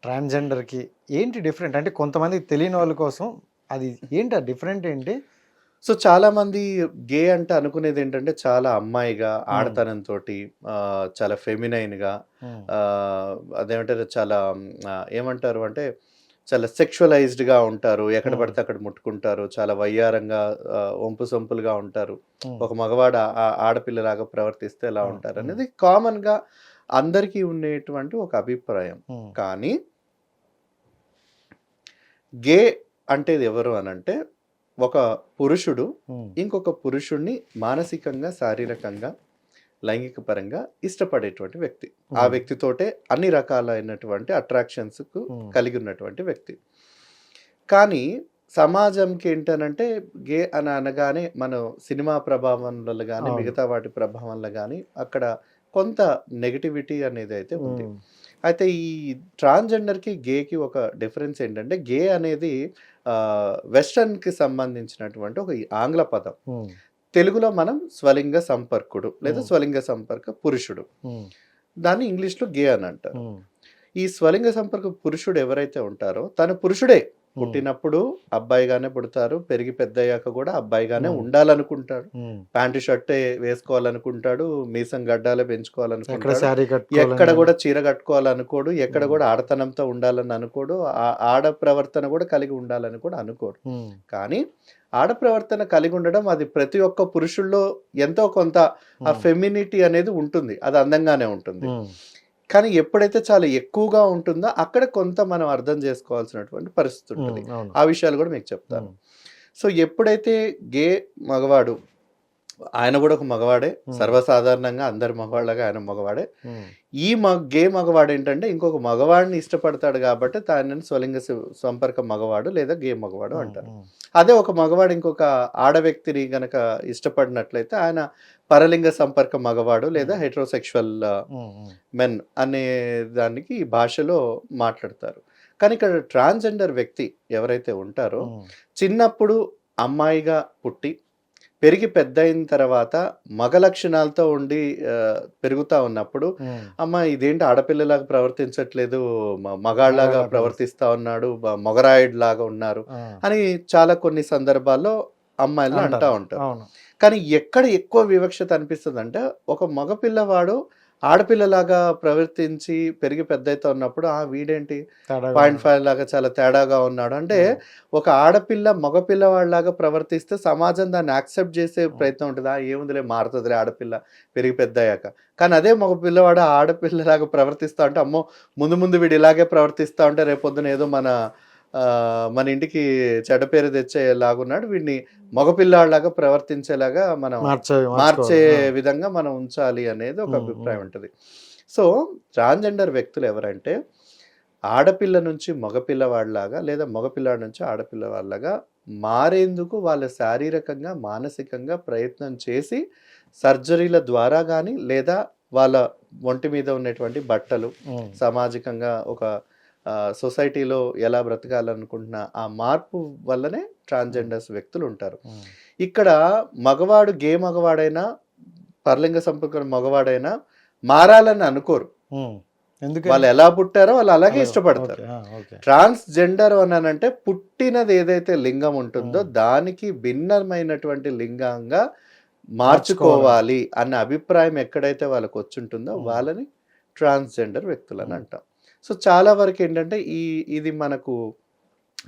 ట్రాన్స్‌జెండర్‌కి ఏంటి డిఫరెంట్? అంటే కొంతమందికి తెలియని వాళ్ళ కోసం అది ఏంటి ఆ డిఫరెంట్ ఏంటి? సో చాలామంది గే అంటే అనుకునేదేంటంటే, చాలా అమ్మాయిగా, హ్మ్. ఆడతనంతోటి చాలా ఫెమినైన్‌గా హ్మ్. అదేమంటారు చాలా ఏమంటారు అంటే, చాలా సెక్షువలైజ్డ్‌గా ఉంటారు. ఎక్కడ హ్మ్. పడితే అక్కడ ముట్టుకుంటారు. చాలా వయ్యారంగా ఒంపు సొంపులుగా ఉంటారు. హ్మ్. ఒక మగవాడు ఆడపిల్లలాగా ప్రవర్తిస్తే ఎలా అవును. హ్మ్. ఉంటారనేది కామన్‌గా అందరికీ ఉండేటువంటి ఒక అభిప్రాయం. హ్మ్. కానీ గే అంటే ఎవరు అనంటే, ఒక పురుషుడు హ్మ్. ఇంకొక పురుషుడిని మానసికంగా, శారీరకంగా, లైంగిక పరంగా ఇష్టపడేటువంటి వ్యక్తి. ఆ హ్మ్. వ్యక్తితోటే అన్ని రకాలైనటువంటి అట్రాక్షన్స్‌కు హ్మ్. కలిగి ఉన్నటువంటి వ్యక్తి. కానీ సమాజంకి ఏంటనంటే, గే అని అనగానే మనం సినిమా ప్రభావం వల్ల గాని, అవును. మిగతా వాటి ప్రభావం వల్ల గాని అక్కడ కొంత నెగటివిటీ అనేదైతే ఉంది. హ్మ్. అయితే ఈ ట్రాన్స్‌జెండర్‌కి, గేకి ఒక డిఫరెన్స్ ఏంటంటే, గే అనేది వెస్టర్న్‌కి సంబంధించినటువంటి ఒక ఆంగ్ల పదం. హ్మ్. తెలుగులో మనం స్వలింగ సంపర్కుడు లేదా హ్మ్. స్వలింగ సంపర్క పురుషుడు. హ్మ్. దాన్ని ఇంగ్లీష్‌లో గే అని అంటారు. హ్మ్. ఈ స్వలింగ సంపర్క పురుషుడు ఎవరైతే ఉంటారో తను పురుషుడే. హ్మ్. పుట్టినప్పుడు అబ్బాయిగానే పుడతారు. పెరిగి పెద్దయ్యాక కూడా అబ్బాయిగానే హ్మ్. ఉండాలనుకుంటాడు. హ్మ్. ప్యాంటు, షర్టే వేసుకోవాలనుకుంటాడు. మీసం గడ్డాలే ఎక్కడ పెంచుకోవాలనుకుంటాడు. శారీ కట్టుకోవాలని ఎక్కడ గాని. గూడా చీర కట్టుకోవాలనుకోడు. ఎక్కడ హ్మ్. గూడా ఆడతనంతో ఉండాలని అనుకోడు. ఆడ ప్రవర్తన గూడా కలిగి ఉండాలని కూడా అనుకోడు. హ్మ్. కానీ ఆడ ప్రవర్తన కలిగి ఉండడం అది ప్రతి ఒక్క పురుషుల్లో ఎంతో కొంత ఆ హ్మ్. ఫెమినిటీ అనేది ఉంటుంది. అది అందంగానే ఉంటుంది. హ్మ్. కానీ ఎప్పుడైతే చాలా ఎక్కువగా ఉంటుందో అక్కడ కొంత మనం అర్థం చేసుకోవాల్సినటువంటి పరిస్థితి హ్మ్. ఉంటది. అవును. ఆ విషయాలు గూడా మీకు చెప్తాను. హ్మ్. సో, ఎప్పుడైతే గే మగవాడు ఆయన గూడా ఒక మగవాడే. హ్మ్. సర్వసాధారణంగా అందరి మగవాళ్ళలాగా ఆయన మగవాడే. హ్మ్. ఈ గే మగవాడేంటంటే ఇంకొక మగవాడిని ఇష్టపడతాడు గాబట్టి దానిని స్వలింగ సంపర్క మగవాడు లేదా గే మగవాడు హ్మ్. అంటారు. హ్మ్. అదే ఒక మగవాడు ఇంకొక ఆడ వ్యక్తిని గనక ఇష్టపడినట్లయితే ఆయన పరలింగ సంపర్క మగవాడు లేదా హ్మ్. హెటెరోసెక్షువల్ హ్మ్. హ్మ్. మెన్ అనే దానికి ఈ భాషలో మాట్లాడతారు. కానీ ఇక్కడ ట్రాన్స్‌జెండర్ వ్యక్తి ఎవరైతే ఉంటారో హ్మ్. చిన్నప్పుడు అమ్మాయిగా పుట్టి పెరిగి పెద్దయిన తర్వాత మగ లక్షణాలతో ఉండి పెరుగుతా ఉన్నప్పుడు, హ్మ్. అమ్మ ఇదేంటి ఆడపిల్లలాగా ప్రవర్తించట్లేదు, మగాడిలాగా మగాళ్ళ ప్రవర్తన. ప్రవర్తిస్తా ఉన్నాడు, మొగరాయుడిలాగా ఉన్నారు ఆ! అని చాలా కొన్ని సందర్భాల్లో అమ్మాయిలు అంటా అంటారు. ఉంటారు. అవును. కానీ ఎక్కడ ఎక్కువ వివక్షత అనిపిస్తదంటే, ఒక మగ పిల్లవాడు ఆడపిల్లలాగా ప్రవర్తించి పెరిగి పెద్దయితా ఉన్నప్పుడు, వీడేంటి తేడాగా ఉన్నాడు. 0.5 లాగా చాలా తేడాగా ఉన్నాడు. అంటే హ్మ్. ఒక ఆడపిల్ల మగ పిల్లవాడిలాగా ప్రవర్తిస్తే సమాజం దాన్ని యాక్సెప్ట్ చేసే హ్మ్. ప్రయత్నం ఉంటది. ఏముందిలే మారుతదిలే ఆడపిల్ల పెరిగి పెద్దయ్యాక. కానీ అదే మగ పిల్లవాడు ఆడపిల్లలాగా ప్రవర్తిస్తా ఉంటే, అమ్మో! ముందు ముందు వీడు ఇలాగే ప్రవర్తిస్తా ఉంటే రేపొద్దున ఏదో మన ఇంటికి చెడ్డ పేరు తెచ్చేలాగున్నాడు. వీడిని మగ పిల్లాడిలాగా ప్రవర్తించేలాగా మనం మార్చే మార్చుకోవాలి. ఆ! విధంగా మనం ఉంచాలి అనేది ఒక హ్మ్. అభిప్రాయం హ్మ్. ఉంటది. సో, ట్రాన్స్‌జెండర్ వ్యక్తులు ఎవరంటే ఆడపిల్ల నుంచి మగపిల్లవాడిలాగా లేదా మగపిల్లాడి నుంచి ఆడపిల్లవాడిలాగా మారేందుకు వాళ్ళ శారీరకంగా, మానసికంగా ప్రయత్నం చేసి సర్జరీల ద్వారా గానీ, లేదా వాళ్ళ ఒంటి మీద ఉన్నటువంటి బట్టలు, హ్మ్. సామాజికంగా ఒక సొసైటీలో ఎలా బ్రతకాలనుకుంటున్న ఆ మార్పు వల్లనే హ్మ్. ట్రాన్స్‌జెండర్స్ వ్యక్తులుంటారు. హ్మ్. ఇక్కడ మగవాడు మగవాడైనా, పరలింగ సంపర్కుడు మగవాడైనా మారాలని అనుకోరు. హ్మ్. ఎందుకని? వాళ్ళు ఎలా పుట్టారో వాళ్ళు అలాగే అలాగా. ఓకే. ఇష్టపడతారు. ఆ! ఓకే. ట్రాన్స్‌జెండర్ అనంటే పుట్టినది ఏదైతే లింగం ఉంటుందో హ్మ్. దానికి భిన్నమైనటువంటి లింగంగా మార్చుకోవాలని. మార్చుకోవాలి అన్న అభిప్రాయం ఎక్కడైతే వాళ్ళకొచ్చుంటుందో హ్మ్. వాళ్ళని ట్రాన్స్‌జెండర్ వ్యక్తులని హ్మ్. అంటాం. సో, చాలా వరకేంటంటే ఇది మనకు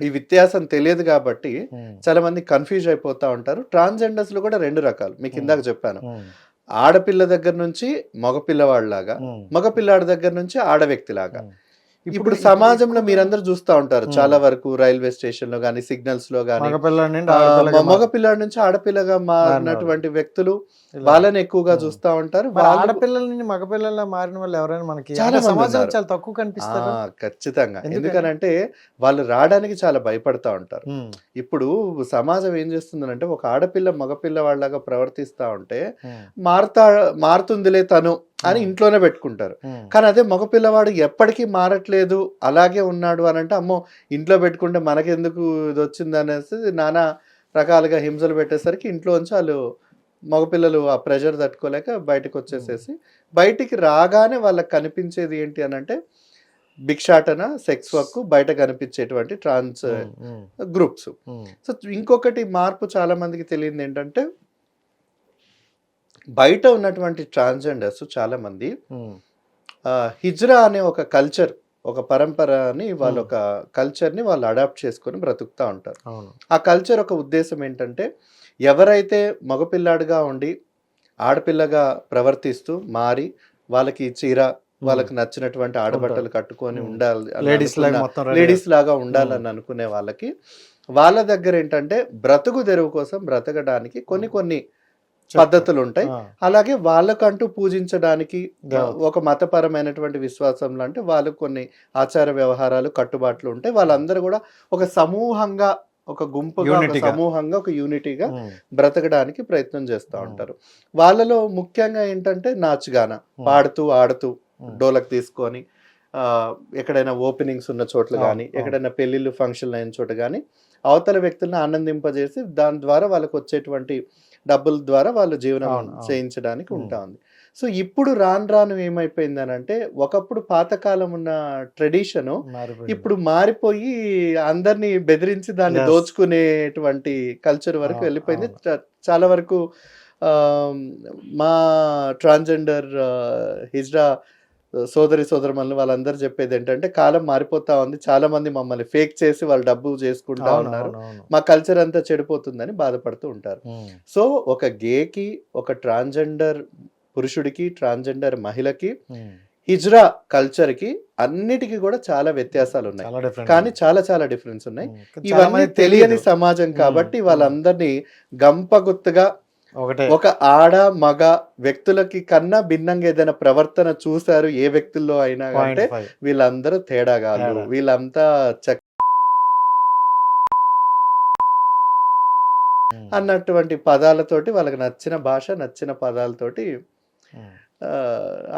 ఈ వ్యత్యాసం తెలియదు గాబట్టి హ్మ్. చాలామంది కన్‌ఫ్యూజ్ అయిపోతా ఉంటారు. ట్రాన్స్‌జెండర్స్‌లో కూడా 2 రకాలు. హ్మ్. మీకిందాక చెప్పాను. హ్మ్. ఆడపిల్ల దగ్గర నుంచి మగ పిల్లవాడిలాగా, హ్మ్. మగ పిల్లాడి దగ్గర నుంచి ఆడ వ్యక్తిలాగా. హ్మ్. ఇప్పుడు ఇప్పుడు సమాజంలో ఎక్కువగా మీరందరూ చూస్తా ఉంటారు. హ్మ్. చాలా వరకు రైల్వే స్టేషన్‌లో గాని, సిగ్నల్స్‌లో గాని మగపిల్లాడి నుండి ఆడపిల్లగా మగ పిల్లాడి నుంచి ఆడపిల్లగా మారినోళ్ళు. మారినటువంటి వ్యక్తులు ఇలా. వాళ్ళని ఎక్కువగా హ్మ్. చూస్తా ఉంటారు. మరి వాళ్ళు ఆడపిల్లల నుండి మగపిల్లల్లా మారిన వాళ్ళు ఎవరైనా మనకి చాలా అంటే సమాజంలో మందున్నారు. చాలా తక్కువ ఆ! కనిపిస్తారు. ఖచ్చితంగా. ఎందుకని? ఎందుకనంటే వాళ్ళు రాడానికి చాలా భయపడతా ఉంటారు. హ్మ్. ఇప్పుడు సమాజం ఏం చేస్తుందనంటే ఒక ఆడపిల్ల మగపిల్ల వాళ్ళలాగా ప్రవర్తిస్తా ఉంటే హ్మ్. మారుతా మారుతుందిలే తను అని హ్మ్. ఇంట్లోనే పెట్టుకుంటారు. హ్మ్. కానీ అదే మగపిల్లవాడు ఎప్పటికీ మారట్లేదు, అలాగే ఉన్నాడు అనంటే అమ్మో! ఇంట్లో పెట్టుకుంటే మనకెందుకు ఇదొచ్చిందనేసి నానా రకాలుగా హింసలు పెట్టేసరికి ఇంట్లోంచి ఆళ్ళు మగపిల్లలు ఆ ప్రెషర్ తట్టుకోలేక హ్మ్. బయటకొచ్చేసేసి బయటికి రాగానే వాళ్ళకి కనిపించేది ఏంటి అనంటే భిక్షాటన, సెక్స్ వర్క్ బయట కనిపించేటువంటి ట్రాన్స్ గ్రూప్స్. సో ఇంకొకటి మార్పు చాలా మందికి తెలియదు ఏంటంటే, బయట ఉన్నటువంటి ట్రాన్స్జెండర్స్ చాలా మంది హిజ్రా అనే ఒక కల్చర్, ఒక పరంపరని వాళ్ళ ఒక కల్చర్ని వాళ్ళు అడాప్ట్ చేసుకొని బ్రతుకుతూ ఉంటారు. ఆ కల్చర్ ఒక ఉద్దేశం ఏంటంటే, ఎవరైతే మగపిల్లాడిగా ఉండి ఆడపిల్లగా ప్రవర్తిస్తూ మారి వాళ్ళకి చీర, వాళ్ళకి నచ్చినటువంటి ఆడబట్టలు కట్టుకొని ఉండాలి, లేడీస్ లాగా ఉండాలని అనుకునే వాళ్ళకి, వాళ్ళ దగ్గర ఏంటంటే బ్రతుకు తెరువు కోసం బ్రతకడానికి కొన్ని పద్ధతులు ఉంటాయి. అలాగే వాళ్ళకంటూ పూజించడానికి ఒక మతపరమైనటువంటి విశ్వాసంలో అంటే వాళ్ళకు కొన్ని ఆచార వ్యవహారాలు, కట్టుబాట్లు ఉంటాయి. వాళ్ళందరూ కూడా ఒక సమూహంగా, ఒక గుంపుగా, ఒక సమూహంగా, ఒక యూనిటీగా బ్రతకడానికి ప్రయత్నం చేస్తూ ఉంటారు. వాళ్ళలో ముఖ్యంగా ఏంటంటే నాచుగాన, పాడుతూ ఆడుతూ డోలక్ తీసుకొని ఎక్కడైనా ఓపెనింగ్స్ ఉన్న చోట్ల కానీ, ఎక్కడైనా పెళ్లిళ్ళు ఫంక్షన్లు అయిన చోట కానీ అవతల వ్యక్తులను ఆనందింపజేసి దాని ద్వారా వాళ్ళకు వచ్చేటువంటి డబ్బుల ద్వారా వాళ్ళు జీవనం చేయించడానికి ఉంటా ఉంది. సో ఇప్పుడు రాను ఏమైపోయిందని అంటే, ఒకప్పుడు పాతకాలం ఉన్న ట్రెడిషను ఇప్పుడు మారిపోయి అందరినీ బెదిరించి దాన్ని దోచుకునేటువంటి కల్చర్ వరకు వెళ్ళిపోయింది. చాలా వరకు మా ట్రాన్స్జెండర్ హిజ్రా సోదరమల్ని వాళ్ళందరూ చెప్పేది ఏంటంటే, కాలం మారిపోతా ఉంది, చాలా మంది మమ్మల్ని ఫేక్ చేసి వాళ్ళు డబ్బు చేసుకుంటా ఉన్నారు, మా కల్చర్ అంతా చెడిపోతుందని బాధపడుతూ ఉంటారు. సో ఒక గేకి, ఒక ట్రాన్స్జెండర్ పురుషుడికి, ట్రాన్స్జెండర్ మహిళకి, హిజ్రా కల్చర్ కి అన్నిటికీ కూడా చాలా వ్యత్యాసాలు ఉన్నాయి, కానీ చాలా డిఫరెన్స్ ఉన్నాయి. ఇవన్నీ తెలియని సమాజం కాబట్టి వాళ్ళందరినీ గంపగుత్తుగా ఒక ఆడ మగ వ్యక్తులకి కన్నా భిన్నంగా ఏదైనా ప్రవర్తన చూసారు ఏ వ్యక్తుల్లో అయినా అంటే వీళ్ళందరూ తేడాగాళ్ళు, వీళ్ళంతా అన్నటువంటి పదాలతోటి, వాళ్ళకి నచ్చిన భాష, నచ్చిన పదాలతోటి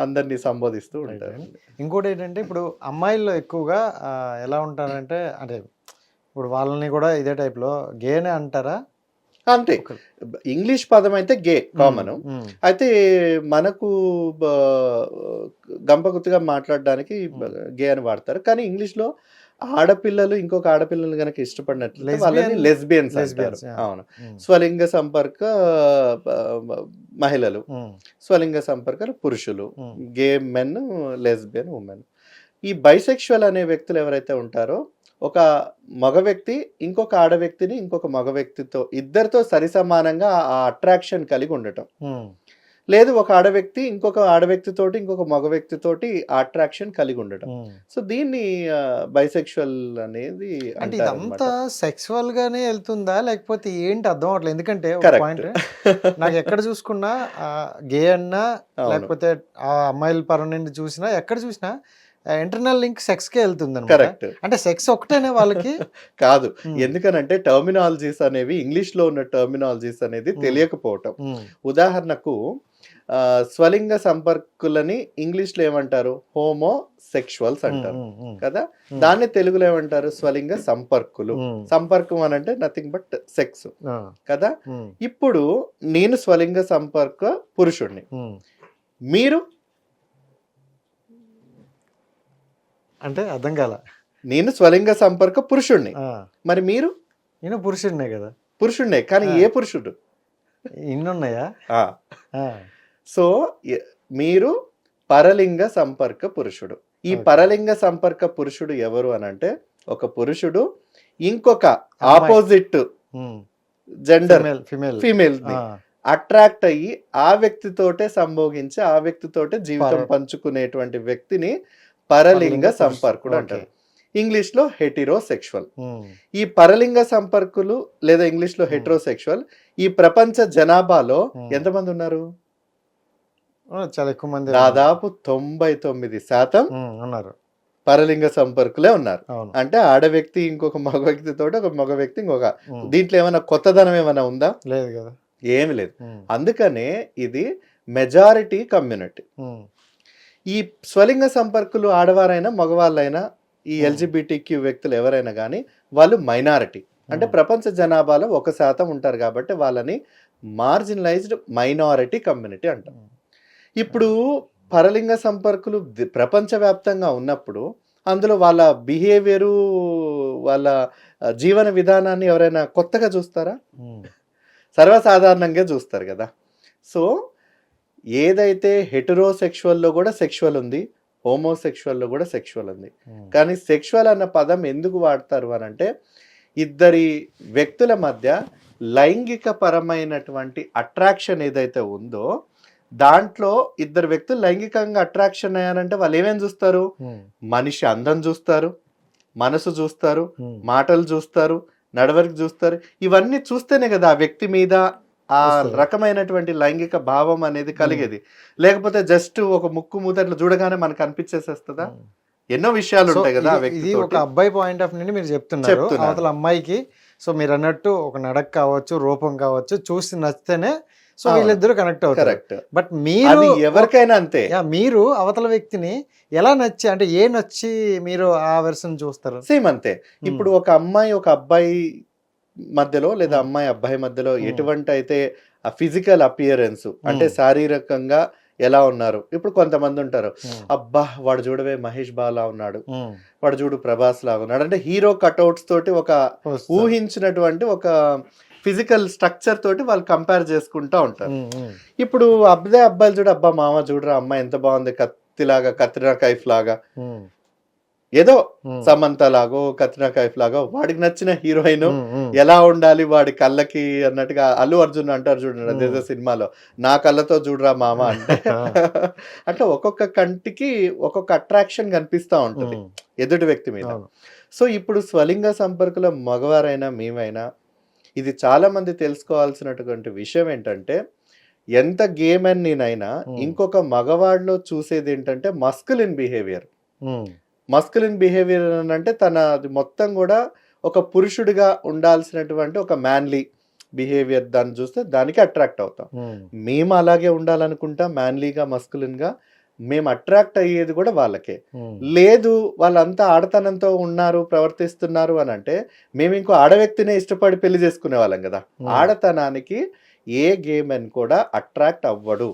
అందరినీ సంబోధిస్తూ ఉంటారు. ఇంకోటి ఏంటంటే, ఇప్పుడు అమ్మాయిల్లో ఎక్కువగా ఎలా ఉంటారంటే, అంటే ఇప్పుడు వాళ్ళని కూడా ఇదే టైప్లో గేనే అంటారా? అంతే, ఇంగ్లీష్ పదం అయితే గే కామన్, అయితే మనకు గంపగుత్తుగా మాట్లాడడానికి గే అని వాడతారు. కానీ ఇంగ్లీష్ లో ఆడపిల్లలు ఇంకొక ఆడపిల్లలు కనుక ఇష్టపడినట్లయితే వాళ్ళని లెస్బియన్స్ అంటారు. అవును, స్వలింగ సంపర్క మహిళలు, స్వలింగ సంపర్క పురుషులు, గే మెన్, లెస్బియన్ ఉమెన్. ఈ బైసెక్షువల్ అనే వ్యక్తులు ఎవరైతే ఉంటారో, ఒక మగ వ్యక్తి ఇంకొక ఆడ వ్యక్తిని ఇంకొక మగ వ్యక్తితో ఇద్దరితో సరిసమానంగా ఆ అట్రాక్షన్ కలిగి ఉండటం, లేదు ఒక ఆడ వ్యక్తి ఇంకొక ఆడ వ్యక్తితోటి ఇంకొక మగ వ్యక్తితోటి అట్రాక్షన్ కలిగి ఉండటం. సో దీన్ని బైసెక్షువల్ అనేది అంటే ఇదంతా సెక్సువల్ గానే వెళ్తుందా లేకపోతే ఏంటి అర్థం అవట్లేదు. ఎందుకంటే పాయింట్ నాకు ఎక్కడ చూసుకున్నా గే అన్నా లేకపోతే ఆ అమ్మాయిల పరం నుండి చూసినా ఎక్కడ చూసినా ఇంటర్నల్ లింక్ సెక్స్ కే వెళ్తుంది. కరెక్ట్, అంటే సెక్స్ ఒకటేనే వాళ్ళకి కాదు. ఎందుకనంటే టర్మినాలజీస్ అనేవి, ఇంగ్లీష్ లో ఉన్న టర్మినాలజీస్ అనేది తెలియకపోవటం. ఉదాహరణకు స్వలింగ సంపర్కులని ఇంగ్లీష్ లో ఏమంటారు? హోమో సెక్షువల్స్ అంటారు కదా, దాన్ని తెలుగులో ఏమంటారు? స్వలింగ సంపర్కులు. సంపర్కం అని అంటే నథింగ్ బట్ సెక్స్ కదా. ఇప్పుడు నేను స్వలింగ సంపర్క పురుషుడిని, మీరు అంటే అర్థం కాల. నేను స్వలింగ సంపర్క పురుషుడిని, మరి మీరు? నేను పురుషుడినే కదా. పురుషుడినే, కానీ ఏ పురుషుడు? ఇన్నున్నాయా? సో మీరు పరలింగ సంపర్క పురుషుడు. ఈ పరలింగ సంపర్క పురుషుడు ఎవరు అని అంటే, ఒక పురుషుడు ఇంకొక ఆపోజిట్ జెండర్ ఫీమేల్ అట్రాక్ట్ అయ్యి ఆ వ్యక్తితోటే సంభోగించి ఆ వ్యక్తితోటే జీవితం పంచుకునేటువంటి వ్యక్తిని పరలింగ సంపర్కుడు అంటారు. ఇంగ్లీష్ లో హెటిరోసెక్షువల్. ఈ పరలింగ సంపర్కులు లేదా ఇంగ్లీష్ లో హెటిరోసెక్షువల్ ఈ ప్రపంచ జనాభాలో ఎంతమంది ఉన్నారు? చాలా ఎక్కువ మంది, దాదాపు 99% ఉన్నారు పరలింగ సంపర్కులే ఉన్నారు. అంటే ఆడ వ్యక్తి ఇంకొక మగ వ్యక్తితో, ఒక మగ వ్యక్తి ఇంకొక. దీంట్లో ఏమైనా కొత్తదనం ఏమైనా ఉందా? లేదు కదా, ఏమి లేదు. అందుకనే ఇది మెజారిటీ కమ్యూనిటీ. ఈ స్వలింగ సంపర్కులు ఆడవారైనా మగవాళ్ళైనా, ఈ ఎల్జిబిటిక్యూ వ్యక్తులు ఎవరైనా కానీ వాళ్ళు మైనారిటీ. అంటే ప్రపంచ జనాభాలో 1% ఉంటారు కాబట్టి వాళ్ళని మార్జినలైజ్డ్ మైనారిటీ కమ్యూనిటీ అంటాం. ఇప్పుడు పరలింగ సంపర్కులు ప్రపంచవ్యాప్తంగా ఉన్నప్పుడు అందులో వాళ్ళ బిహేవియరు, వాళ్ళ జీవన విధానాన్ని ఎవరైనా కొత్తగా చూస్తారా? సర్వసాధారణంగా చూస్తారు కదా. సో ఏదైతే హెటరోసెక్షువల్లో కూడా సెక్షువల్ ఉంది, హోమోసెక్షువల్లో కూడా సెక్షువల్ ఉంది. కానీ సెక్షువల్ అన్న పదం ఎందుకు వాడతారు అని అంటే, ఇద్దరి వ్యక్తుల మధ్య లైంగిక పరమైనటువంటి అట్రాక్షన్ ఏదైతే ఉందో, దాంట్లో ఇద్దరు వ్యక్తులు లైంగికంగా అట్రాక్షన్ అయ్యారంటే వాళ్ళు ఏమేమి చూస్తారు? మనిషి అందం చూస్తారు, మనసు చూస్తారు, మాటలు చూస్తారు, నడవడిక చూస్తారు. ఇవన్నీ చూస్తేనే కదా ఆ వ్యక్తి మీద ఆ రకమైనటువంటి లైంగిక భావం అనేది కలిగేది. లేకపోతే జస్ట్ ఒక ముక్కు మూతట్లు చూడగానే మనకు అనిపించేసేస్తుందా? ఎన్నో విషయాలు ఉంటాయి కదా. ఇది ఒక అబ్బాయి పాయింట్ ఆఫ్ నుండి మీరు చెప్తున్నారు. అవతల అమ్మాయికి సో మీరు అన్నట్టు ఒక నడక కావచ్చు, రూపం కావచ్చు, చూసి నచ్చితేనే సో వీళ్ళిద్దరు కనెక్ట్ అవుతారు. కరెక్ట్. బట్ మీరు ఎవరికైనా అంతే, మీరు అవతల వ్యక్తిని ఎలా నచ్చి అంటే ఏ నచ్చి మీరు ఆ వెర్షన్ చూస్తారు? సేమ్ అంతే. ఇప్పుడు ఒక అమ్మాయి ఒక అబ్బాయి మధ్యలో లేదా అమ్మాయి అబ్బాయి మధ్యలో ఎటువంటి అయితే ఆ ఫిజికల్ అపియరెన్స్ అంటే శారీరకంగా ఎలా ఉన్నారు. ఇప్పుడు కొంతమంది ఉంటారు, అబ్బా వాడు చూడవే మహేష్ బాలా ఉన్నాడు, వాడు చూడు ప్రభాస్ లాగా ఉన్నాడు అంటే హీరో కట్అవుట్స్ తోటి ఒక ఊహించినటువంటి ఒక ఫిజికల్ స్ట్రక్చర్ తోటి వాళ్ళు కంపేర్ చేసుకుంటా ఉంటారు. ఇప్పుడు అబ్బాయిలు చూడు, అబ్బా మామ చూడరా అమ్మాయి ఎంత బాగుంది, కత్తిలాగా, కత్రినా కైఫ్ లాగా, ఏదో సమంత లాగో కత్రినా కైఫ్ లాగో, వాడికి నచ్చిన హీరోయిన్ ఎలా ఉండాలి వాడి కళ్ళకి అన్నట్టుగా అల్లు అర్జున్ అంటారు చూడండి అదేదో సినిమాలో, నా కళ్ళతో చూడరా మామ అంటే అట్లా ఒక్కొక్క కంటికి ఒక్కొక్క అట్రాక్షన్ కనిపిస్తా ఉంటుంది ఎదుటి వ్యక్తి మీద. సో ఇప్పుడు స్వలింగ సంపర్కుల మగవారైనా మేమైనా ఇది చాలా మంది తెలుసుకోవాల్సినటువంటి విషయం ఏంటంటే, ఎంత గే మెన్ నేనైనా ఇంకొక మగవాడిలో చూసేది ఏంటంటే మస్కులిన్ బిహేవియర్. మస్కులిన్ బిహేవియర్ అంటే తన మొత్తం కూడా ఒక పురుషుడిగా ఉండాల్సినటువంటి ఒక మ్యాన్లీ బిహేవియర్ దాన్ని చూస్తే దానికి అట్రాక్ట్ అవుతాం. మేము అలాగే ఉండాలనుకుంటాం, మ్యాన్లీగా మస్కులిన్గా. మేము అట్రాక్ట్ అయ్యేది కూడా వాళ్ళకే. లేదు వాళ్ళంతా ఆడతనంతో ఉన్నారు ప్రవర్తిస్తున్నారు అని అంటే మేము ఇంకో ఆడవ్యక్తినే ఇష్టపడి పెళ్లి చేసుకునే వాళ్ళం కదా. ఆడతనానికి ఏ గేమెన్ కూడా అట్రాక్ట్ అవ్వడు,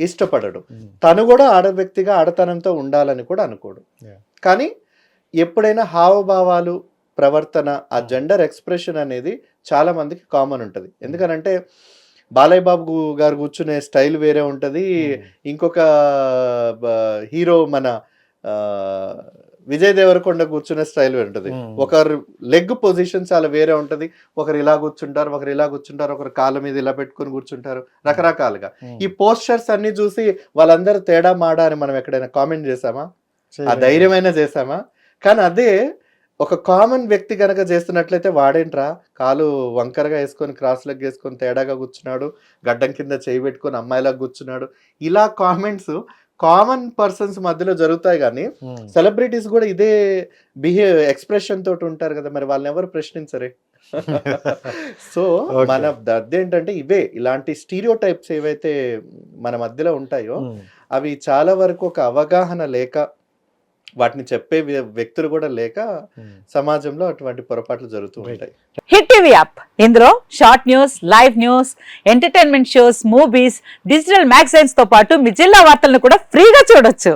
ఇష్టపడడు. తను కూడా ఆడవ్యక్తిగా ఆడతనంతో ఉండాలని కూడా అనుకోడు. కానీ ఎప్పుడైనా హావభావాలు, ప్రవర్తన, ఆ జెండర్ ఎక్స్ప్రెషన్ అనేది చాలా మందికి కామన్ ఉంటుంది. ఎందుకనంటే బాలయ్య బాబు గారు కూర్చునే స్టైల్ వేరే ఉంటుంది, ఇంకొక హీరో మన విజయ్ దేవరకొండ కూర్చునే స్టైల్ వేరే ఉంటుంది, ఒకరు లెగ్ పొజిషన్ చాలా వేరే ఉంటుంది, ఒకరు ఇలా కూర్చుంటారు, ఒకరు ఇలా కూర్చుంటారు, ఒకరు కాళ్ళ మీద ఇలా పెట్టుకుని కూర్చుంటారు, రకరకాలుగా. ఈ పోస్చర్స్ అన్ని చూసి వాళ్ళందరూ తేడా మాడా అని మనం ఎక్కడైనా కామెంట్ చేసామా? ఆ ధైర్యమైనా చేసామా? కానీ అదే ఒక కామన్ వ్యక్తి కనుక చేస్తున్నట్లయితే వాడేంట్రా కాలు వంకరగా వేసుకొని క్రాస్ లెగ్ వేసుకొని తేడాగా కూర్చున్నాడు, గడ్డం కింద చేయి పెట్టుకొని అమ్మాయిలాగా కూర్చున్నాడు, ఇలా కామెంట్స్ కామన్ పర్సన్స్ మధ్యలో జరుగుతాయి. కానీ సెలబ్రిటీస్ కూడా ఇదే ఎక్స్ప్రెషన్ తోటి ఉంటారు కదా, మరి వాళ్ళని ఎవరు ప్రశ్నించరే. సో మన అదేంటంటే ఇవే ఇలాంటి స్టీరియో టైప్స్ ఏవైతే మన మధ్యలో ఉంటాయో అవి చాలా వరకు ఒక అవగాహన లేక, వాటిని చెప్పే వ్యక్తులు కూడా లేక సమాజంలో అటువంటి పొరపాట్లు జరుగుతూ ఉంటాయి. హిట్ టీవీ యాప్, ఇందులో short news, live news, entertainment shows, movies, digital magazines తో పాటు మీ జిల్లా వార్తలను కూడా ఫ్రీగా చూడొచ్చు.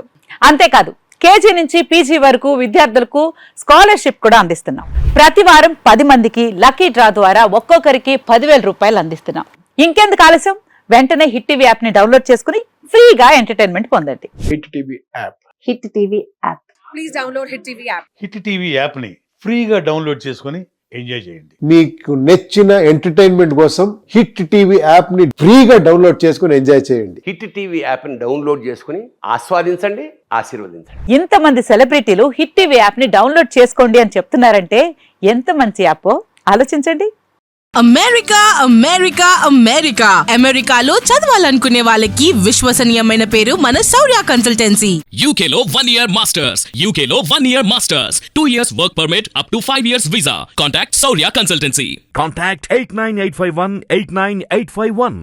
అంతేకాదు కేజీ నుంచి పీజీ వరకు విద్యార్థులకు స్కాలర్షిప్ కూడా అందిస్తున్నాం. ప్రతి వారం 10 మందికి లక్కీ డ్రా ద్వారా ఒక్కొక్కరికి 10,000 రూపాయలు అందిస్తున్నాం. ఇంకెందుకు ఆలస్యం, వెంటనే హిట్ టీవీ యాప్ ని డౌన్లోడ్ చేసుకుని ఫ్రీగా ఎంటర్టైన్మెంట్ పొందండి. Hit TV app. Hit TV app. Please download hit TV app. Hit TV app ని ఫ్రీగా డౌన్లోడ్ చేసుకొని ఎంజాయ్ చేయండి. మీకు నచ్చిన ఎంటర్టైన్మెంట్ కోసం హిట్ టీవీ యాప్ ని ఫ్రీగా డౌన్లోడ్ చేసుకొని ఎంజాయ్ చేయండి. హిట్ టీవీ యాప్ ని డౌన్లోడ్ చేసుకుని ఆస్వాదించండి, ఆశీర్వదించండి. ఇంతమంది సెలబ్రిటీలు హిట్ టీవీ యాప్ ని డౌన్లోడ్ చేసుకోండి అని చెప్తున్నారంటే ఎంత మంచి యాప్ ఆలోచించండి. అమెరికా అమెరికా అమెరికా అమెరికాలో చదవాలనుకునే వాళ్ళకి విశ్వసనీయమైన పేరు మన శౌర్య కన్సల్టెన్సీ. UK లో 1 year masters, UK లో 1 year masters, 2 years work permit up to 5 years visa. Contact Saurya Consultancy. Contact 89851 89851.